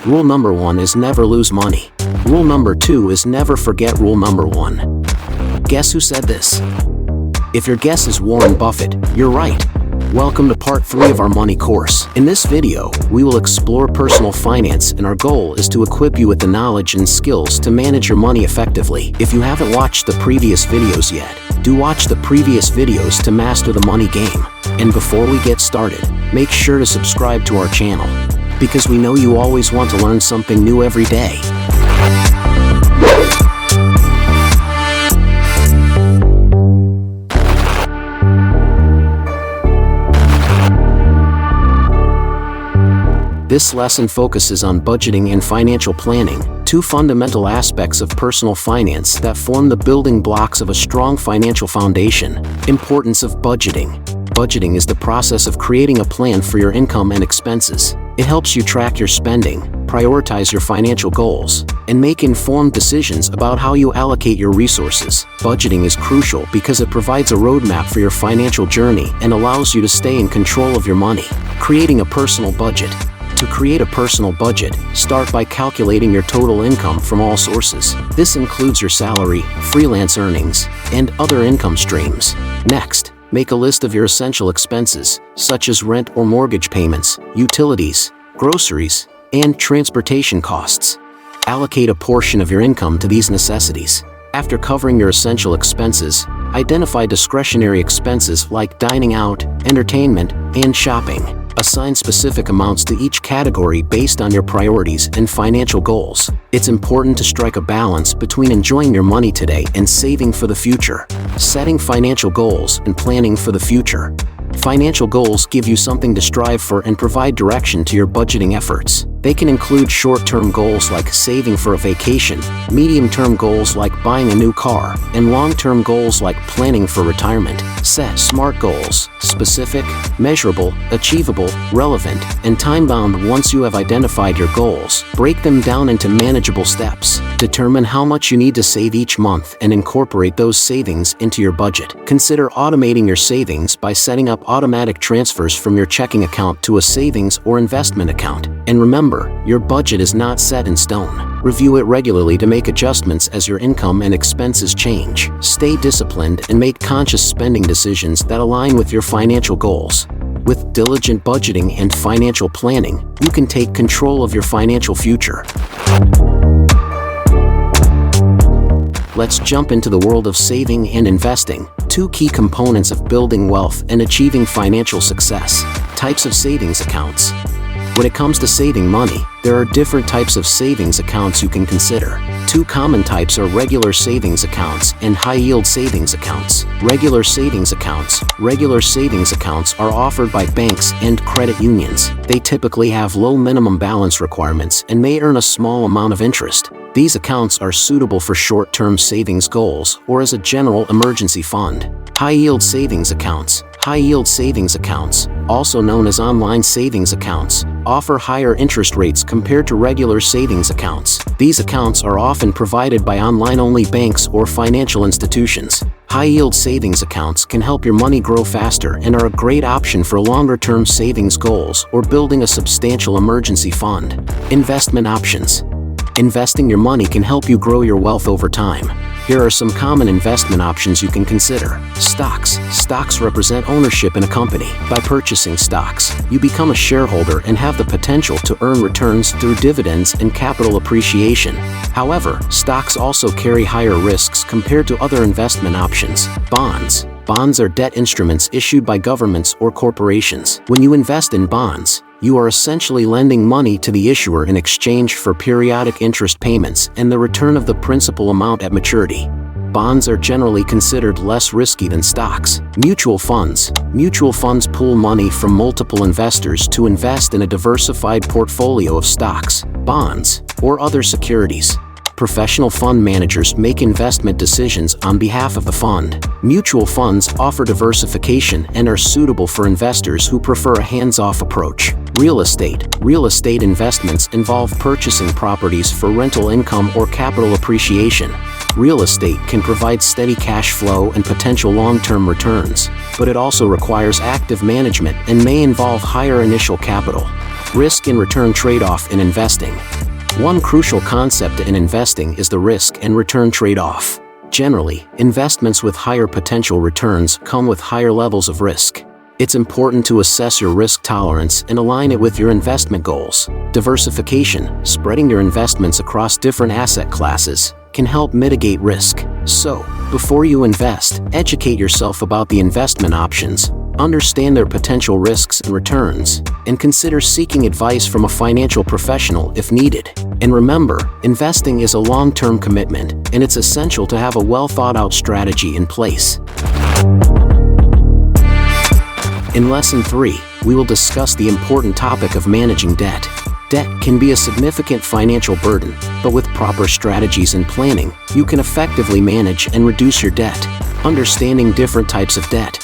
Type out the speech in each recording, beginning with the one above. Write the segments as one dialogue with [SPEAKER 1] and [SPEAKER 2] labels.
[SPEAKER 1] Rule number 1 is never lose money. Rule number 2 is never forget rule number 1. Guess who said this? If your guess is Warren Buffett, you're right. Welcome to part 3 of our money course. In this video, we will explore personal finance, and our goal is to equip you with the knowledge and skills to manage your money effectively. If you haven't watched the previous videos yet, do watch the previous videos to master the money game. And before we get started, make sure to subscribe to our channel, because we know you always want to learn something new every day. This lesson focuses on budgeting and financial planning, two fundamental aspects of personal finance that form the building blocks of a strong financial foundation. Importance of budgeting. Budgeting is the process of creating a plan for your income and expenses. It helps you track your spending, prioritize your financial goals, and make informed decisions about how you allocate your resources. Budgeting is crucial because it provides a roadmap for your financial journey and allows you to stay in control of your money. Creating a personal budget. To create a personal budget, start by calculating your total income from all sources. This includes your salary, freelance earnings, and other income streams. Next, make a list of your essential expenses, such as rent or mortgage payments, utilities, groceries, and transportation costs. Allocate a portion of your income to these necessities. After covering your essential expenses, identify discretionary expenses like dining out, entertainment, and shopping. Assign specific amounts to each category based on your priorities and financial goals. It's important to strike a balance between enjoying your money today and saving for the future. Setting financial goals and planning for the future. Financial goals give you something to strive for and provide direction to your budgeting efforts. They can include short-term goals like saving for a vacation, medium-term goals like buying a new car, and long-term goals like planning for retirement. Set SMART goals: specific, measurable, achievable, relevant, and time-bound. Once you have identified your goals, break them down into manageable steps. Determine how much you need to save each month and incorporate those savings into your budget. Consider automating your savings by setting up automatic transfers from your checking account to a savings or investment account. And remember, your budget is not set in stone. Review it regularly to make adjustments as your income and expenses change. Stay disciplined and make conscious spending decisions that align with your financial goals. With diligent budgeting and financial planning, you can take control of your financial future. Let's jump into the world of saving and investing, two key components of building wealth and achieving financial success. Types of savings accounts. When it comes to saving money, there are different types of savings accounts you can consider. Two common types are regular savings accounts and high-yield savings accounts. Regular savings accounts. Regular savings accounts are offered by banks and credit unions. They typically have low minimum balance requirements and may earn a small amount of interest. These accounts are suitable for short-term savings goals or as a general emergency fund. High-yield savings accounts. High-yield savings accounts, also known as online savings accounts, offer higher interest rates compared to regular savings accounts. These accounts are often provided by online-only banks or financial institutions. High-yield savings accounts can help your money grow faster and are a great option for longer-term savings goals or building a substantial emergency fund. Investment options. Investing your money can help you grow your wealth over time. Here are some common investment options you can consider. Stocks. Stocks represent ownership in a company. By purchasing stocks, you become a shareholder and have the potential to earn returns through dividends and capital appreciation. However, stocks also carry higher risks compared to other investment options. Bonds. Bonds are debt instruments issued by governments or corporations. When you invest in bonds, you are essentially lending money to the issuer in exchange for periodic interest payments and the return of the principal amount at maturity. Bonds are generally considered less risky than stocks. Mutual funds. Mutual funds pool money from multiple investors to invest in a diversified portfolio of stocks, bonds, or other securities. Professional fund managers make investment decisions on behalf of the fund. Mutual funds offer diversification and are suitable for investors who prefer a hands-off approach. Real estate. Real estate investments involve purchasing properties for rental income or capital appreciation. Real estate can provide steady cash flow and potential long-term returns, but it also requires active management and may involve higher initial capital. Risk and return trade-off in investing. One crucial concept in investing is the risk and return trade-off. Generally, investments with higher potential returns come with higher levels of risk. It's important to assess your risk tolerance and align it with your investment goals. Diversification, spreading your investments across different asset classes, can help mitigate risk. So, before you invest, educate yourself about the investment options, understand their potential risks and returns, and consider seeking advice from a financial professional if needed. And remember, investing is a long-term commitment, and it's essential to have a well-thought-out strategy in place. In Lesson 3, we will discuss the important topic of managing debt. Debt can be a significant financial burden, but with proper strategies and planning, you can effectively manage and reduce your debt. Understanding different types of debt.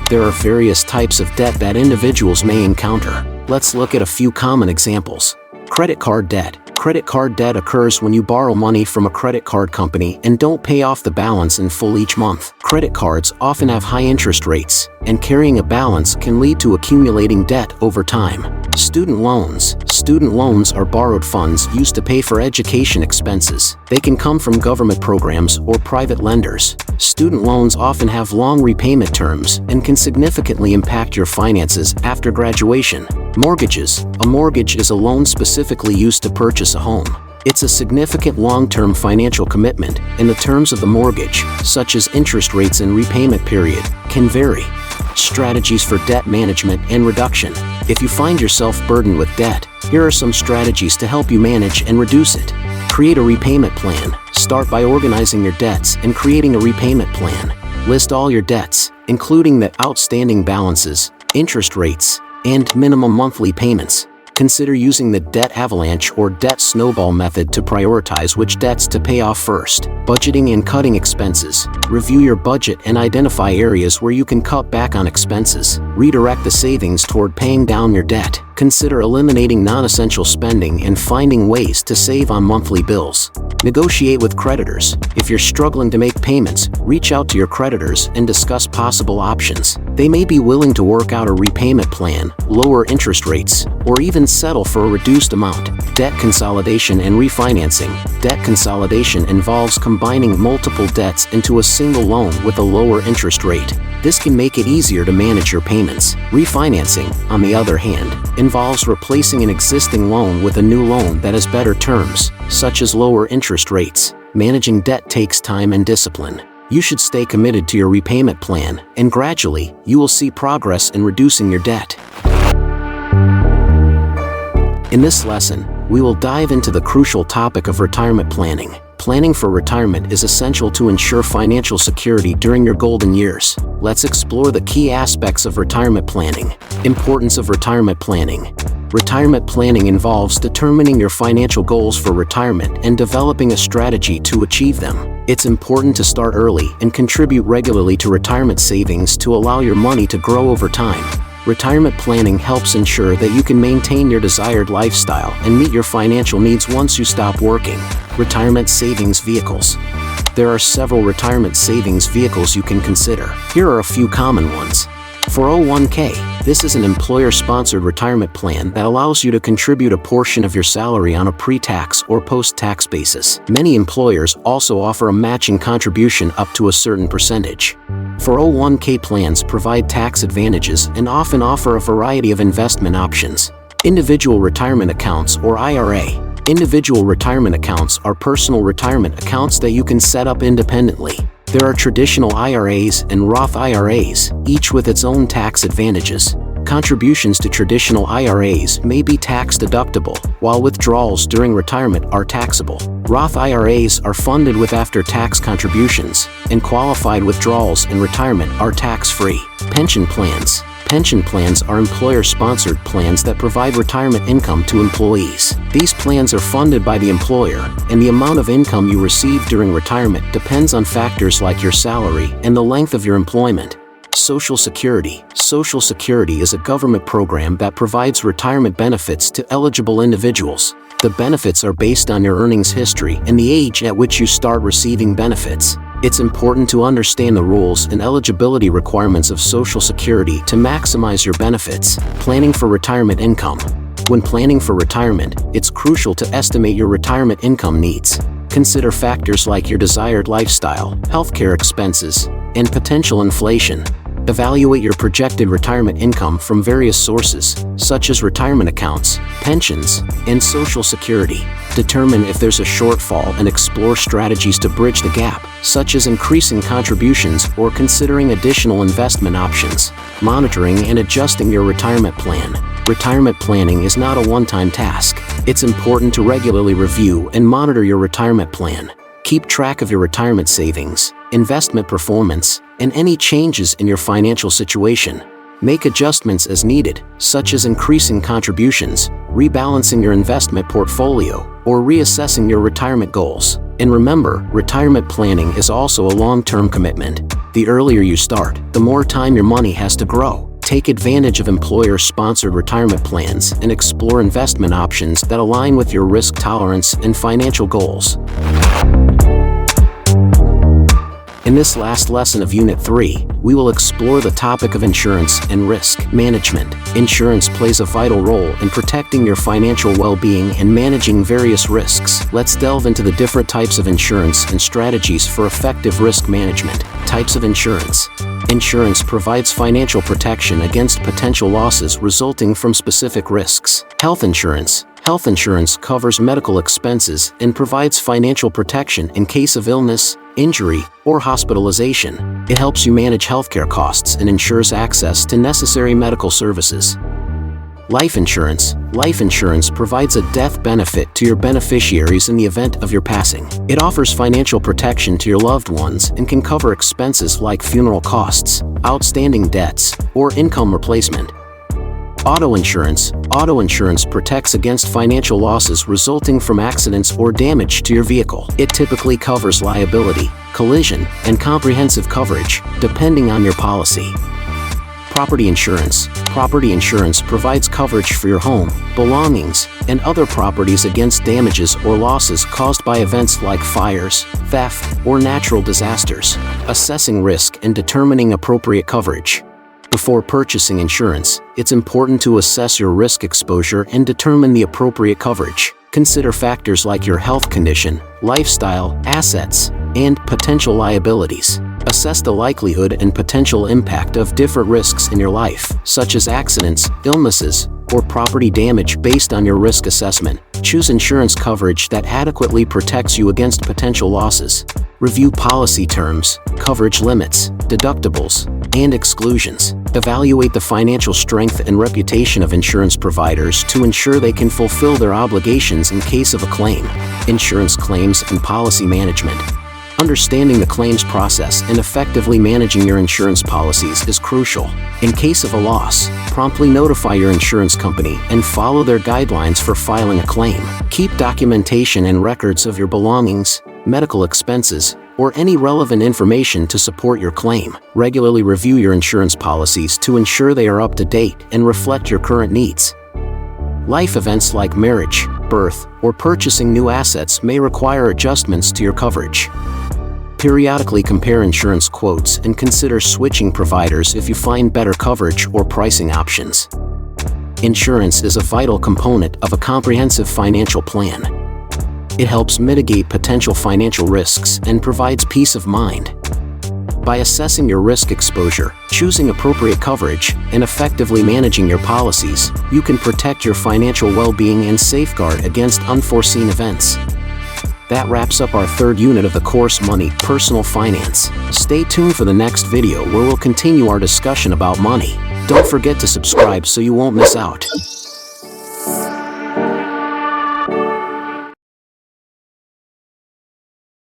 [SPEAKER 1] There are various types of debt that individuals may encounter. Let's look at a few common examples. Credit card debt. Credit card debt occurs when you borrow money from a credit card company and don't pay off the balance in full each month. Credit cards often have high interest rates, and carrying a balance can lead to accumulating debt over time. Student loans. Student loans are borrowed funds used to pay for education expenses. They can come from government programs or private lenders. Student loans often have long repayment terms and can significantly impact your finances after graduation. Mortgages. A mortgage is a loan specifically used to purchase a home. It's a significant long-term financial commitment, and the terms of the mortgage, such as interest rates and repayment period, can vary. Strategies for debt management and reduction. If you find yourself burdened with debt, here are some strategies to help you manage and reduce it. Create a repayment plan. Start by organizing your debts and creating a repayment plan. List all your debts, including the outstanding balances, interest rates, and minimum monthly payments. Consider using the debt avalanche or debt snowball method to prioritize which debts to pay off first. Budgeting and cutting expenses. Review your budget and identify areas where you can cut back on expenses. Redirect the savings toward paying down your debt. Consider eliminating non-essential spending and finding ways to save on monthly bills. Negotiate with creditors. If you're struggling to make payments, reach out to your creditors and discuss possible options. They may be willing to work out a repayment plan, lower interest rates, or even settle for a reduced amount. Debt consolidation and refinancing. Debt consolidation involves combining multiple debts into a single loan with a lower interest rate. This can make it easier to manage your payments. Refinancing, on the other hand, involves replacing an existing loan with a new loan that has better terms, such as lower interest rates. Managing debt takes time and discipline. You should stay committed to your repayment plan, and gradually, you will see progress in reducing your debt. In this lesson, we will dive into the crucial topic of retirement planning. Planning for retirement is essential to ensure financial security during your golden years. Let's explore the key aspects of retirement planning. Importance of retirement planning. Retirement planning involves determining your financial goals for retirement and developing a strategy to achieve them. It's important to start early and contribute regularly to retirement savings to allow your money to grow over time. Retirement planning helps ensure that you can maintain your desired lifestyle and meet your financial needs once you stop working. Retirement savings vehicles. There are several retirement savings vehicles you can consider. Here are a few common ones. 401k. This is an employer-sponsored retirement plan that allows you to contribute a portion of your salary on a pre-tax or post-tax basis. Many employers also offer a matching contribution up to a certain percentage. 401k plans provide tax advantages and often offer a variety of investment options. Individual retirement accounts or IRA. Individual retirement accounts are personal retirement accounts that you can set up independently. There are traditional IRAs and Roth IRAs, each with its own tax advantages. Contributions to traditional IRAs may be tax deductible, while withdrawals during retirement are taxable. Roth IRAs are funded with after-tax contributions, and qualified withdrawals in retirement are tax-free. Pension plans. Pension plans are employer-sponsored plans that provide retirement income to employees. These plans are funded by the employer, and the amount of income you receive during retirement depends on factors like your salary and the length of your employment. Social Security. Social Security is a government program that provides retirement benefits to eligible individuals. The benefits are based on your earnings history and the age at which you start receiving benefits. It's important to understand the rules and eligibility requirements of Social Security to maximize your benefits. Planning for retirement income. When planning for retirement, it's crucial to estimate your retirement income needs. Consider factors like your desired lifestyle, healthcare expenses, and potential inflation. Evaluate your projected retirement income from various sources, such as retirement accounts, pensions, and Social Security. Determine if there's a shortfall and explore strategies to bridge the gap, such as increasing contributions or considering additional investment options. Monitoring and adjusting your retirement plan. Retirement planning is not a one-time task. It's important to regularly review and monitor your retirement plan. Keep track of your retirement savings, investment performance, and any changes in your financial situation. Make adjustments as needed, such as increasing contributions, rebalancing your investment portfolio, or reassessing your retirement goals. And remember, retirement planning is also a long-term commitment. The earlier you start, the more time your money has to grow. Take advantage of employer-sponsored retirement plans and explore investment options that align with your risk tolerance and financial goals. In this last lesson of Unit 3, we will explore the topic of insurance and risk management. Insurance plays a vital role in protecting your financial well-being and managing various risks. Let's delve into the different types of insurance and strategies for effective risk management. Types of insurance. Insurance provides financial protection against potential losses resulting from specific risks. Health insurance. Health insurance covers medical expenses and provides financial protection in case of illness, injury, or hospitalization. It helps you manage healthcare costs and ensures access to necessary medical services. Life insurance. Life insurance provides a death benefit to your beneficiaries in the event of your passing. It offers financial protection to your loved ones and can cover expenses like funeral costs, outstanding debts, or income replacement. Auto insurance. Auto insurance protects against financial losses resulting from accidents or damage to your vehicle. It typically covers liability, collision, and comprehensive coverage, depending on your policy. Property insurance. Property insurance provides coverage for your home, belongings, and other properties against damages or losses caused by events like fires, theft, or natural disasters. Assessing risk and determining appropriate coverage. Before purchasing insurance, it's important to assess your risk exposure and determine the appropriate coverage. Consider factors like your health condition, lifestyle, assets, and potential liabilities. Assess the likelihood and potential impact of different risks in your life, such as accidents, illnesses, or property damage based on your risk assessment. Choose insurance coverage that adequately protects you against potential losses. Review policy terms, coverage limits, deductibles, and exclusions. Evaluate the financial strength and reputation of insurance providers to ensure they can fulfill their obligations in case of a claim. Insurance claims and policy management. Understanding the claims process and effectively managing your insurance policies is crucial. In case of a loss, promptly notify your insurance company and follow their guidelines for filing a claim. Keep documentation and records of your belongings, medical expenses, or any relevant information to support your claim. Regularly review your insurance policies to ensure they are up to date and reflect your current needs. Life events like marriage, birth, or purchasing new assets may require adjustments to your coverage. Periodically compare insurance quotes and consider switching providers if you find better coverage or pricing options. Insurance is a vital component of a comprehensive financial plan. It helps mitigate potential financial risks and provides peace of mind. By assessing your risk exposure, choosing appropriate coverage, and effectively managing your policies, you can protect your financial well-being and safeguard against unforeseen events. That wraps up our third unit of the course, Money, Personal Finance. Stay tuned for the next video where we'll continue our discussion about money. Don't forget to subscribe so you won't miss out.